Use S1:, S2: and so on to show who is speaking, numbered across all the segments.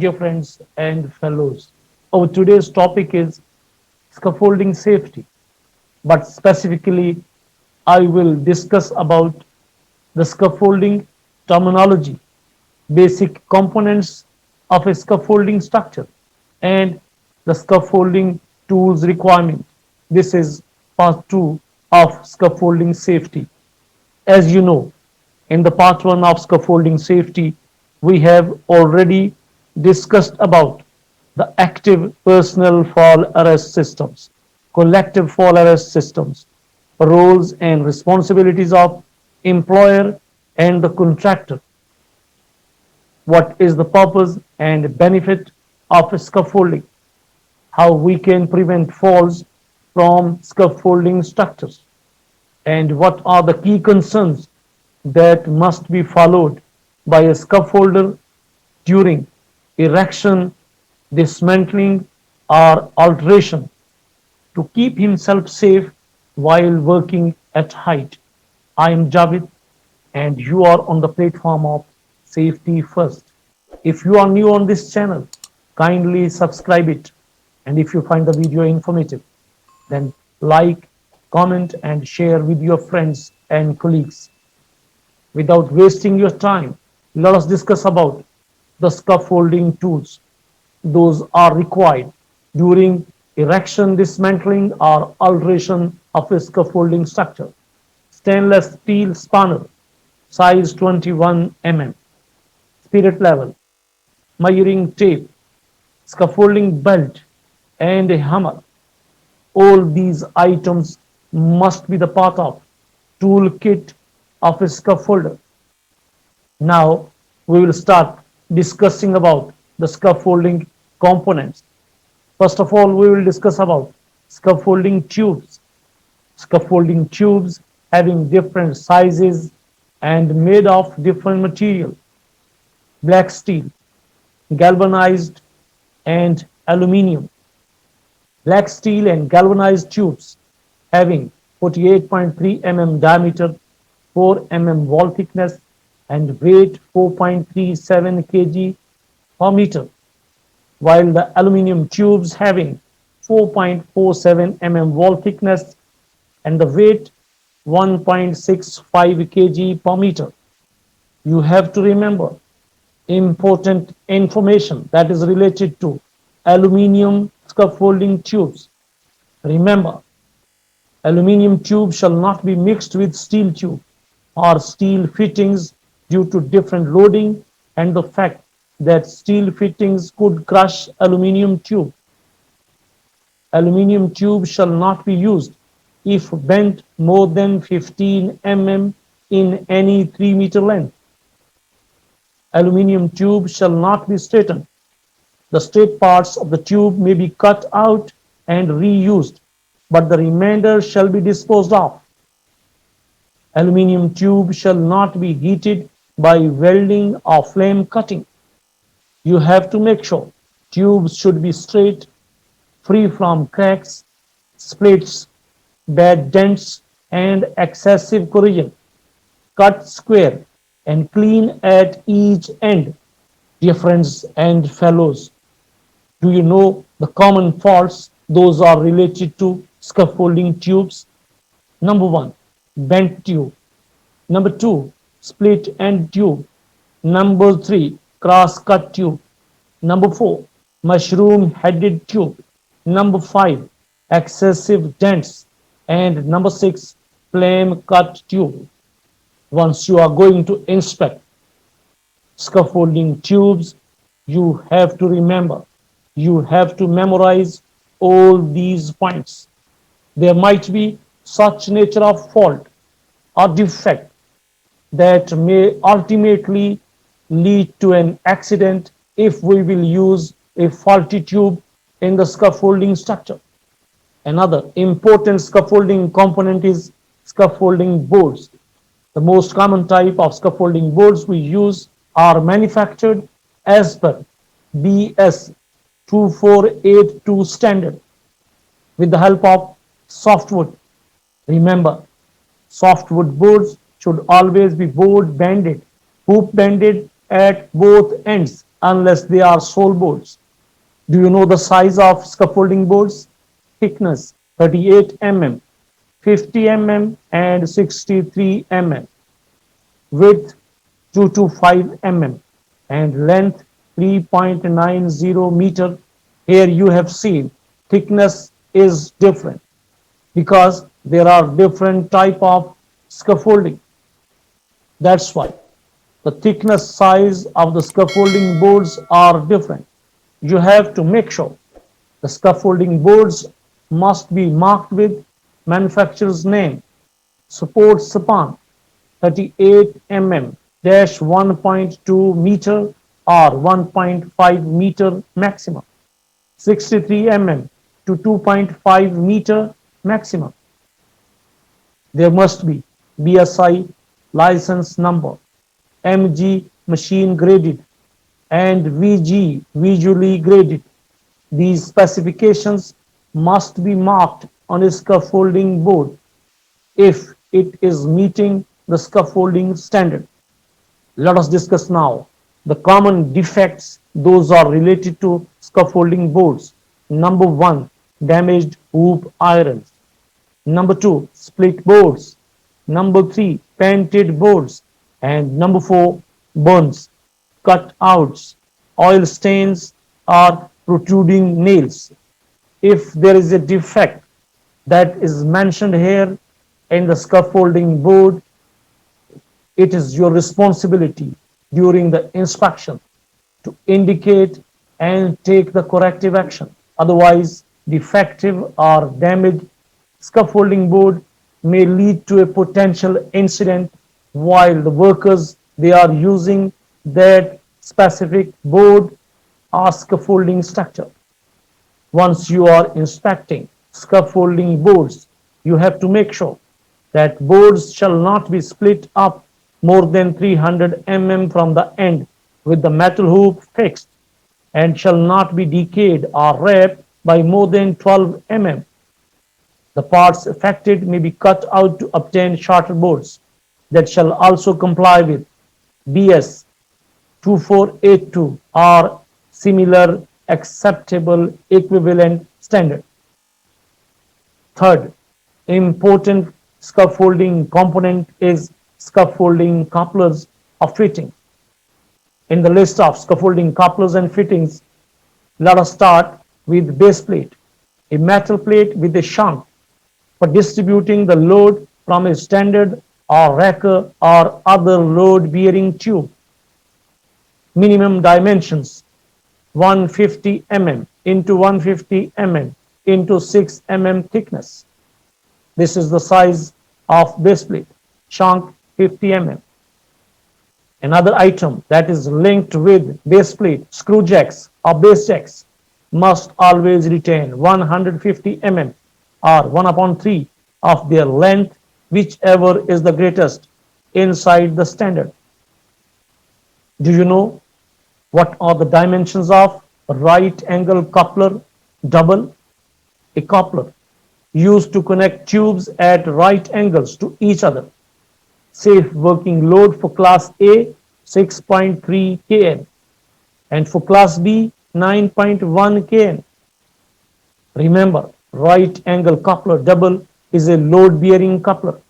S1: dear friends and fellows. Our today's topic is scaffolding safety, but specifically, I will discuss about the scaffolding terminology, basic components of a scaffolding structure, and the scaffolding tools requirement. This is part 2 of scaffolding safety. As you know, in the part 1 of scaffolding safety, we have already discussed about the active personnel fall arrest systems, collective fall arrest systems, roles and responsibilities of employer and the contractor. What is the purpose and benefit of scaffolding? How we can prevent falls from scaffolding structures? And what are the key concerns that must be followed by a scaffolder during erection, dismantling, or alteration to keep himself safe while working at height. I am Javed, and you are on the platform of Safety First. If you are new on this channel, kindly subscribe it. And if you find the video informative, then like, comment, and share with your friends and colleagues. Without wasting your time, let us discuss about the scaffolding tools. Those are required during erection, dismantling, or alteration of a scaffolding structure. Stainless steel spanner, size 21 mm, spirit level, measuring tape, scaffolding belt, and a hammer. All these items must be the part of toolkit of a scaffolder. Now we will start discussing about the scaffolding components. First of all, we will discuss about scaffolding tubes. Scaffolding tubes having different sizes and made of different material. Black steel, galvanized, and aluminium. Black steel and galvanized tubes having 48.3 mm diameter, 4 mm wall thickness, and weight 4.37 kg per meter, while the aluminium tubes having 4.47 mm wall thickness and the weight 1.65 kg per meter. You have to remember important information that is related to aluminium scaffolding tubes. Remember, aluminium tube shall not be mixed with steel tube or steel fittings due to different loading and the fact that steel fittings could crush aluminium tube. Aluminium tube shall not be used if bent more than 15 mm in any 3-meter length. Aluminium tube shall not be straightened. The straight parts of the tube may be cut out and reused, but the remainder shall be disposed of. Aluminium tube shall not be heated by welding or flame cutting. You have to make sure tubes should be straight, free from cracks, splits, bad dents, and excessive corrosion. Cut square and clean at each end. Dear friends and fellows, do you know the common faults? Those are related to scaffolding tubes. Number 1, bent tube. Number 2, split end tube. Number 3, cross cut tube. Number 4, mushroom headed tube. Number 5, excessive dents. And number 6, flame cut tube. Once you are going to inspect scaffolding tubes, you have to remember, you have to memorize all these points. There might be such nature of fault or defect that may ultimately lead to an accident if we will use a faulty tube in the scaffolding structure. Another important scaffolding component is scaffolding boards. The most common type of scaffolding boards we use are manufactured as per BS 2482 standard with the help of softwood. Remember, softwood boards should always be board banded, hoop banded at both ends unless they are sole boards. Do you know the size of scaffolding boards? Thickness 38 mm, 50 mm, and 63 mm. Width 2 to 5 mm, and length 3.90 meter. Here you have seen thickness is different because there are different type of scaffolding. That's why the thickness size of the scaffolding boards are different. You have to make sure the scaffolding boards must be marked with manufacturer's name, support span 38 mm dash 1.2 meter or 1.5 meter maximum, 63 mm to 2.5 meter maximum. There must be BSI license number, MG machine graded, and VG visually graded. These specifications must be marked on a scaffolding board if it is meeting the scaffolding standard. Let us discuss now the common defects. Those are related to scaffolding boards. Number one, damaged hoop irons. Number two, split boards. Number three, painted boards. And number four, burns, cutouts, oil stains, or protruding nails. If there is a defect that is mentioned here in the scaffolding board, it is your responsibility during the inspection to indicate and take the corrective action. Otherwise, defective or damaged scaffolding board may lead to a potential incident while the workers they are using that specific board or scaffolding structure. Once you are inspecting scaffolding boards, you have to make sure that boards shall not be split up more than 300 mm from the end with the metal hoop fixed, and shall not be decayed or wrapped by more than 12 mm. The parts affected may be cut out to obtain shorter boards that shall also comply with BS 2482 or similar acceptable equivalent standard. Third important scaffolding component is scaffolding couplers or fitting. In the list of scaffolding couplers and fittings, let us start with base plate, a metal plate with a shank for distributing the load from a standard or racker or other load-bearing tube. Minimum dimensions 150 mm into 150 mm into 6 mm thickness. This is the size of base plate, shank 50 mm. Another item that is linked with base plate, screw jacks or base jacks, must always retain 150 mm or 1/3 of their length, whichever is the greatest, inside the standard. Do you know what are the dimensions of right angle coupler double? A coupler used to connect tubes at right angles to each other. Safe working load for class A 6.3 kN and for class B 9.1 kN. Remember, right angle coupler double is a load bearing coupler.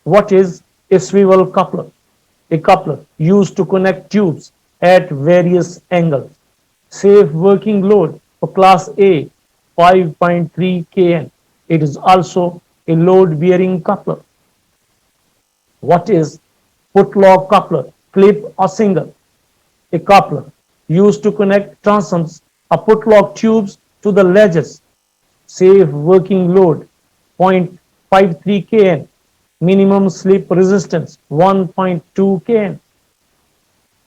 S1: What is a swivel coupler? A coupler used to connect tubes at various angles. Safe working load for class A 5.3 kN. It is also a load bearing coupler. What is footlock coupler, clip or single? A coupler used to connect transoms or footlock tubes to the ledges. Safe working load 0.53 kN. Minimum slip resistance 1.2 kN.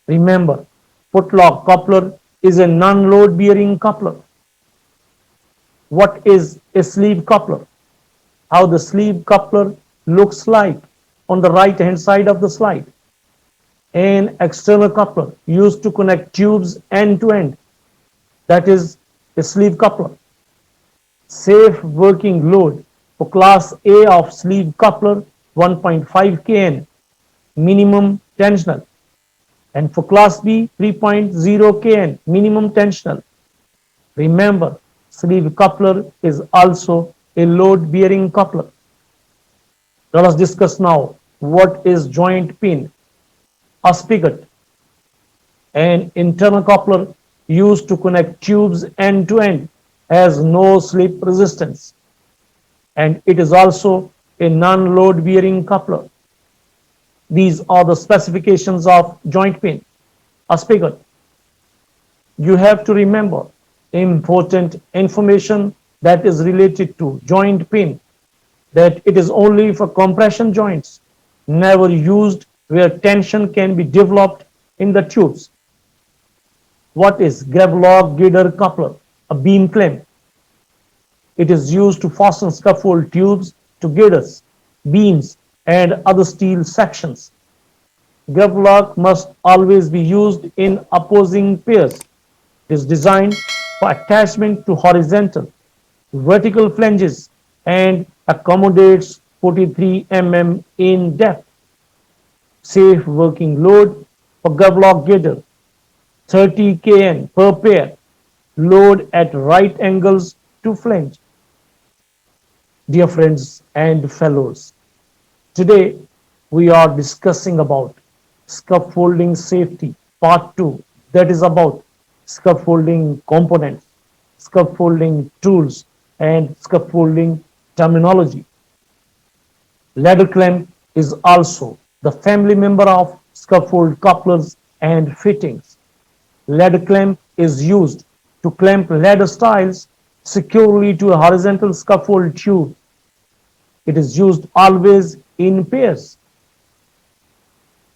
S1: Remember, footlock coupler is a non-load bearing coupler. What is a sleeve coupler? How the sleeve coupler looks like on the right hand side of the slide. An external coupler used to connect tubes end to end. That is a sleeve coupler. Safe working load for class A of sleeve coupler 1.5 kN. Minimum tensional And for class B, 3.0 kN minimum tensional. Remember, sleeve coupler is also a load bearing coupler. Let us discuss now what is joint pin. A spigot, an internal coupler used to connect tubes end to end, has no slip resistance, and it is also a non-load bearing coupler. These are the specifications of joint pin. A spigot. You have to remember important information that is related to joint pin, that it is only for compression joints, never used where tension can be developed in the tubes. What is Grevlock Gider coupler? A beam clamp. It is used to fasten scaffold tubes to girders, beams, and other steel sections. Grevlock must always be used in opposing pairs. It is designed for attachment to horizontal, vertical flanges and accommodates 43 mm in depth. Safe working load for Grevlock girder, 30 kN per pair, load at right angles to flange. Dear friends and fellows, today we are discussing about scaffolding safety part 2, that is about scaffolding components, scaffolding tools, and scaffolding terminology. Ladder clamp is also the family member of scaffold couplers and fittings. Ladder clamp is used to clamp ladder styles securely to a horizontal scaffold tube. It is used always in pairs.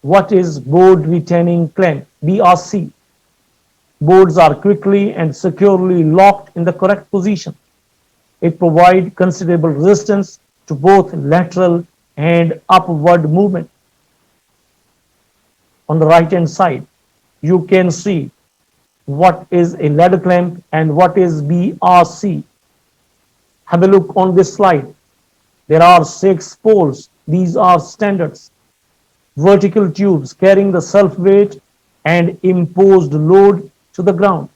S1: What is board retaining clamp? BRC. Boards are quickly and securely locked in the correct position. It provides considerable resistance to both lateral and upward movement. On the right hand side, you can see what is a ladder clamp and what is BRC. Have a look on this slide. There are 6 poles. These are standards. Vertical tubes carrying the self-weight and imposed load to the ground.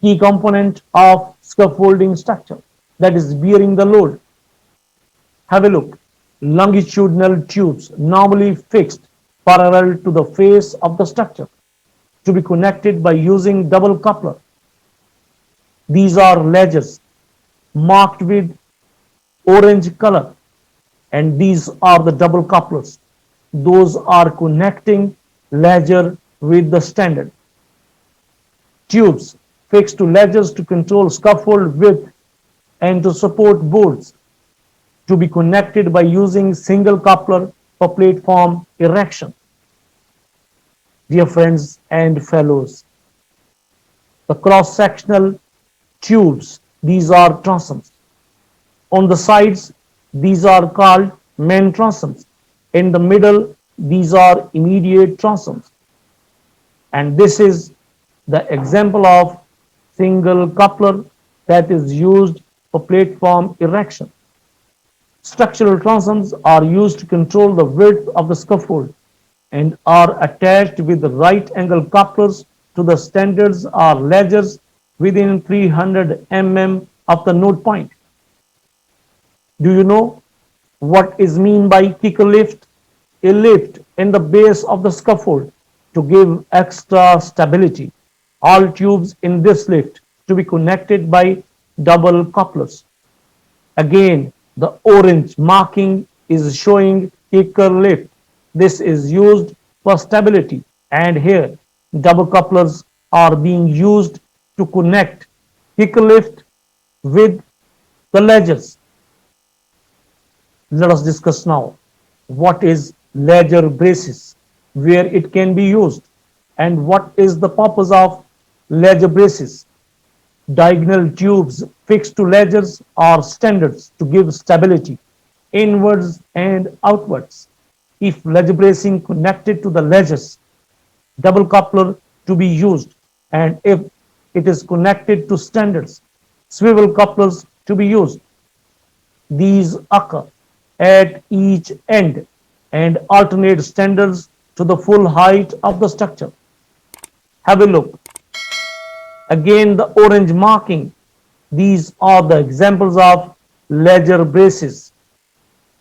S1: Key component of scaffolding structure, that is bearing the load. Have a look. Longitudinal tubes normally fixed parallel to the face of the structure to be connected by using double coupler. These are ledgers marked with orange color, and these are the double couplers. Those are connecting ledger with the standard. Tubes fixed to ledgers to control scaffold width and to support boards, to be connected by using single coupler for platform erection. Dear friends and fellows, the cross-sectional tubes, these are transoms. On the sides, these are called main transoms. In the middle, these are immediate transoms. And this is the example of single coupler that is used for platform erection. Structural transoms are used to control the width of the scaffold and are attached with the right angle couplers to the standards or ledgers within 300 mm of the node point. Do you know what is mean by kicker lift? A lift in the base of the scaffold to give extra stability. All tubes in this lift to be connected by double couplers. Again, the orange marking is showing kicker lift. This is used for stability, and here double couplers are being used to connect kicker lift with the ledgers. Let us discuss now what is ledger braces, where it can be used, and what is the purpose of ledger braces. Diagonal tubes fixed to ledgers are standards to give stability inwards and outwards. If ledger bracing connected to the ledgers, double coupler to be used, and if it is connected to standards, swivel couplers to be used. These occur at each end and alternate standards to the full height of the structure. Have a look. Again, the orange marking. These are the examples of ledger braces,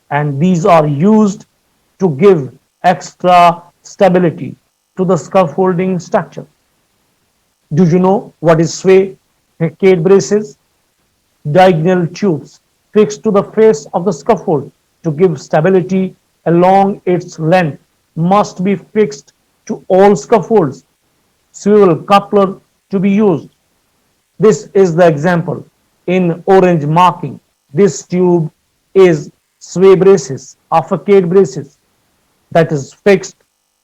S1: and these are used to give extra stability to the scaffolding structure. Do you know what is sway facade braces? Diagonal tubes fixed to the face of the scaffold to give stability along its length must be fixed to all scaffolds. Swivel coupler to be used. This is the example in orange marking. This tube is sway braces or facade braces that is fixed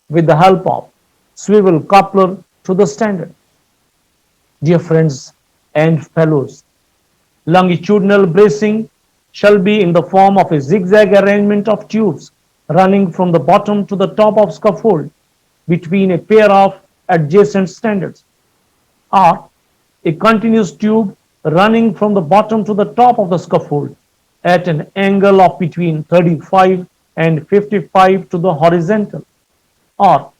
S1: with the help of swivel coupler to the standard. Dear friends and fellows, longitudinal bracing shall be in the form of a zigzag arrangement of tubes running from the bottom to the top of scaffold between a pair of adjacent standards, or a continuous tube running from the bottom to the top of the scaffold at an angle of between 35 and 55 to the horizontal, or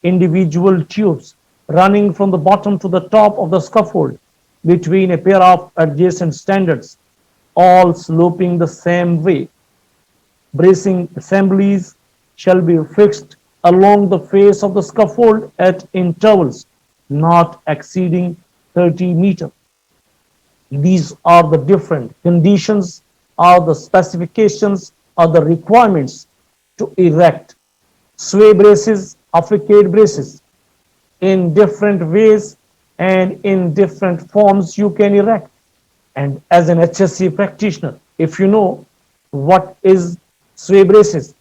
S1: individual tubes running from the bottom to the top of the scaffold between a pair of adjacent standards, all sloping the same way. Bracing assemblies shall be fixed along the face of the scaffold at intervals not exceeding 30 meters. These are the different conditions or the specifications or the requirements to erect sway braces or facade braces in different ways and in different forms you can erect. And as an HSC practitioner, if you know what is sway braces,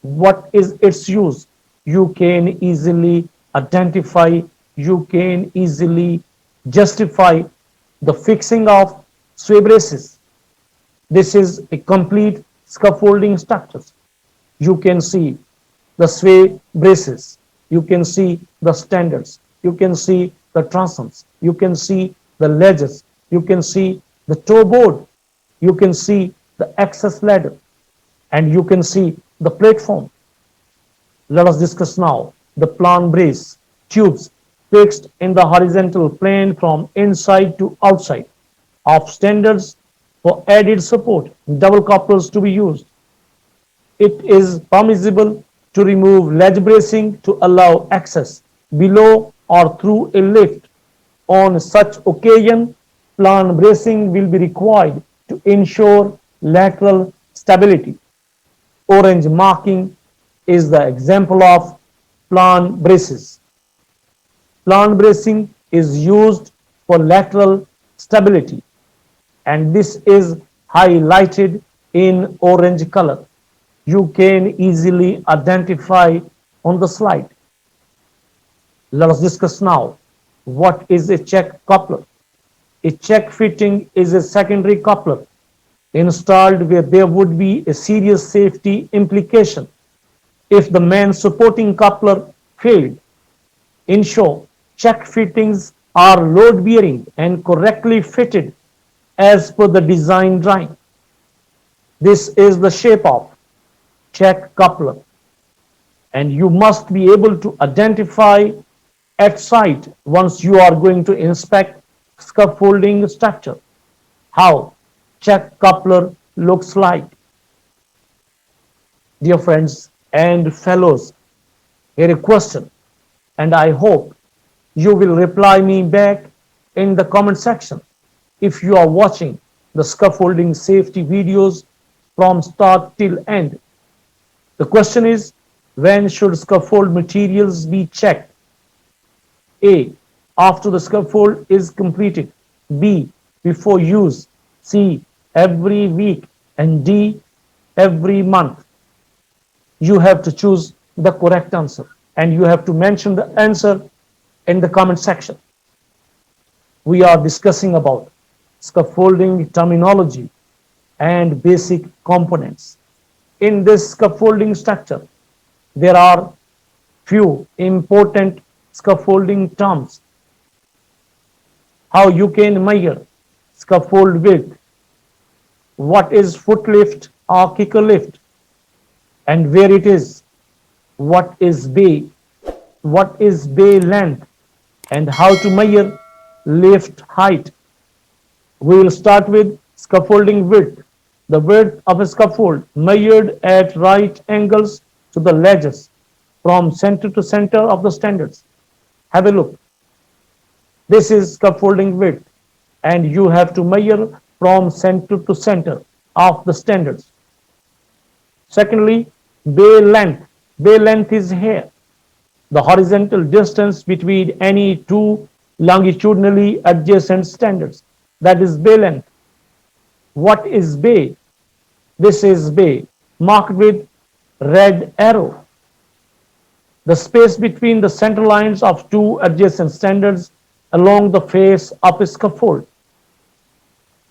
S1: what is its use, you can easily identify, you can easily justify the fixing of sway braces. This is a complete scaffolding structure. You can see the sway braces, you can see the standards, you can see the transoms, you can see the ledges, you can see the toe board, you can see the access ladder, and you can see the platform. Let us discuss now the plan brace tubes fixed in the horizontal plane from inside to outside of standards for added support. Double couplers to be used. It is permissible to remove ledge bracing to allow access below or through a lift. On such occasion, plan bracing will be required to ensure lateral stability. Orange marking is the example of plan braces. Plan bracing is used for lateral stability, and this is highlighted in orange color. You can easily identify on the slide. Let us discuss now what is a check coupler. A check fitting is a secondary coupler installed where there would be a serious safety implication if the main supporting coupler failed. In short, check fittings are load bearing and correctly fitted as per the design drawing. This is the shape of check coupler, and you must be able to identify at sight once you are going to inspect scaffolding structure how check coupler looks like. Dear friends and fellows, here a question, and I hope you will reply me back in the comment section if you are watching the scaffolding safety videos from start till end. The question is, when should scaffold materials be checked? A. After the scaffold is completed. B. Before use. C. Every week. And D. Every month. You have to choose the correct answer, and you have to mention the answer in the comment section. We are discussing about scaffolding terminology and basic components. In this scaffolding structure, there are few important scaffolding terms. How you can measure scaffold width, what is foot lift or kicker lift, and where it is, what is bay, what is bay length, and how to measure lift height. We will start with scaffolding width. The width of a scaffold measured at right angles to the ledges from center to center of the standards. Have a look. This is scaffolding width, and you have to measure from center to center of the standards. Secondly, bay length. Bay length is here, the horizontal distance between any two longitudinally adjacent standards. That is bay length. What is bay? This is bay, marked with red arrow. The space between the center lines of two adjacent standards along the face of a scaffold.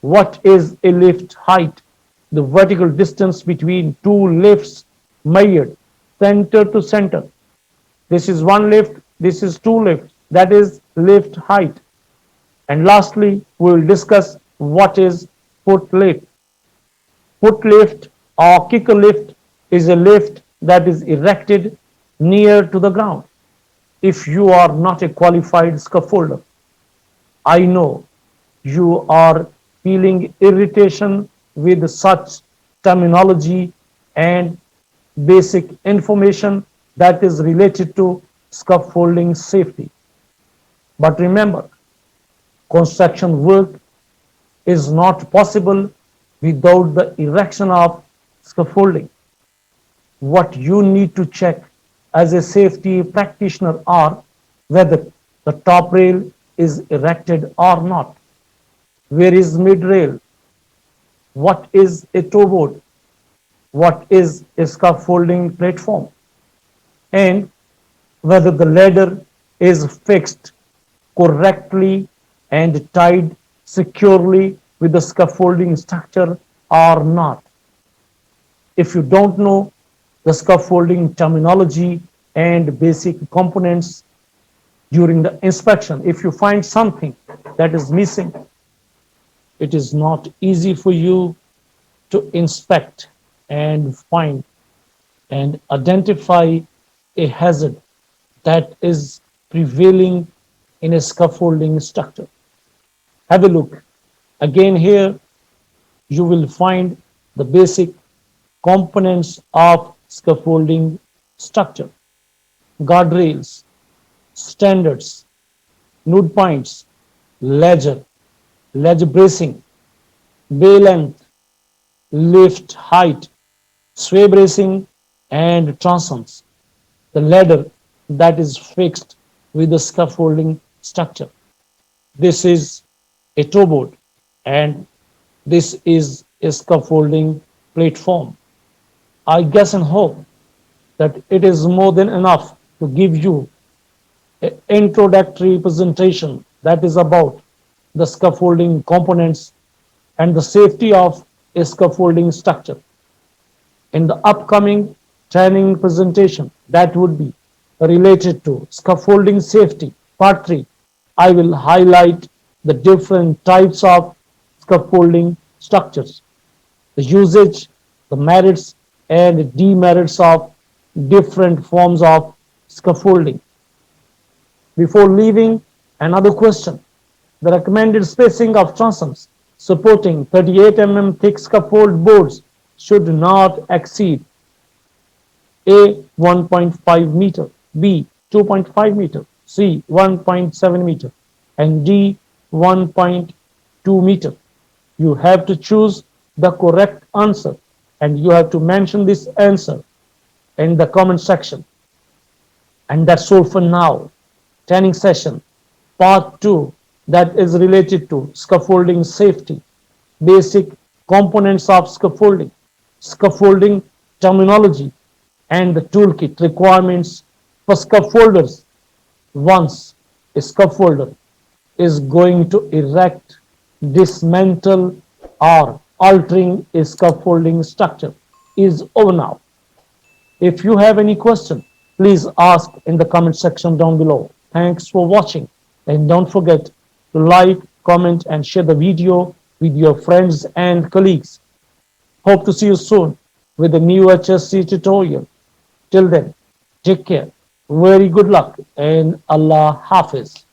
S1: What is a lift height? The vertical distance between two lifts measured center to center. This is one lift, this is two lifts. That is lift height. And lastly, we will discuss what is foot lift. Foot lift or kicker lift is a lift that is erected near to the ground. If you are not a qualified scaffolder, I know you are feeling irritation with such terminology and basic information that is related to scaffolding safety. But remember, construction work is not possible without the erection of scaffolding. What you need to check as a safety practitioner are whether the top rail is erected or not. Where is mid rail? What is a toe board? What is a scaffolding platform? And whether the ladder is fixed correctly and tied securely with the scaffolding structure or not. If you don't know the scaffolding terminology and basic components during the inspection, if you find something that is missing, it is not easy for you to inspect and find and identify a hazard that is prevailing in a scaffolding structure. Have a look. Again, here you will find the basic components of scaffolding structure: guardrails, standards, node points, ledge bracing, bay length, lift height, sway bracing, and transoms. The ladder that is fixed with the scaffolding structure. This is a toe board, and this is a scaffolding platform. I guess and hope that it is more than enough to give you an introductory presentation that is about the scaffolding components and the safety of a scaffolding structure. In the upcoming training presentation that would be related to scaffolding safety, part 3, I will highlight the different types of scaffolding structures, the usage, the merits and demerits of different forms of scaffolding. Before leaving, another question: the recommended spacing of transoms supporting 38 mm thick scaffold boards should not exceed A 1.5 meter, B 2.5 meter, C 1.7 meter, and D 1.2 meter. You have to choose the correct answer, and you have to mention this answer in the comment section. And that's all for now. Training session part 2, that is related to scaffolding safety, basic components of scaffolding, scaffolding terminology, and the toolkit requirements for scaffolders once a scaffolder is going to erect, dismantle, or altering a scaffolding structure is over now. If you have any question, please ask in the comment section down below. Thanks for watching, and don't forget to like, comment, and share the video with your friends and colleagues. Hope to see you soon with a new HSC tutorial. Till then, Take care. Very good luck and Allah Hafiz.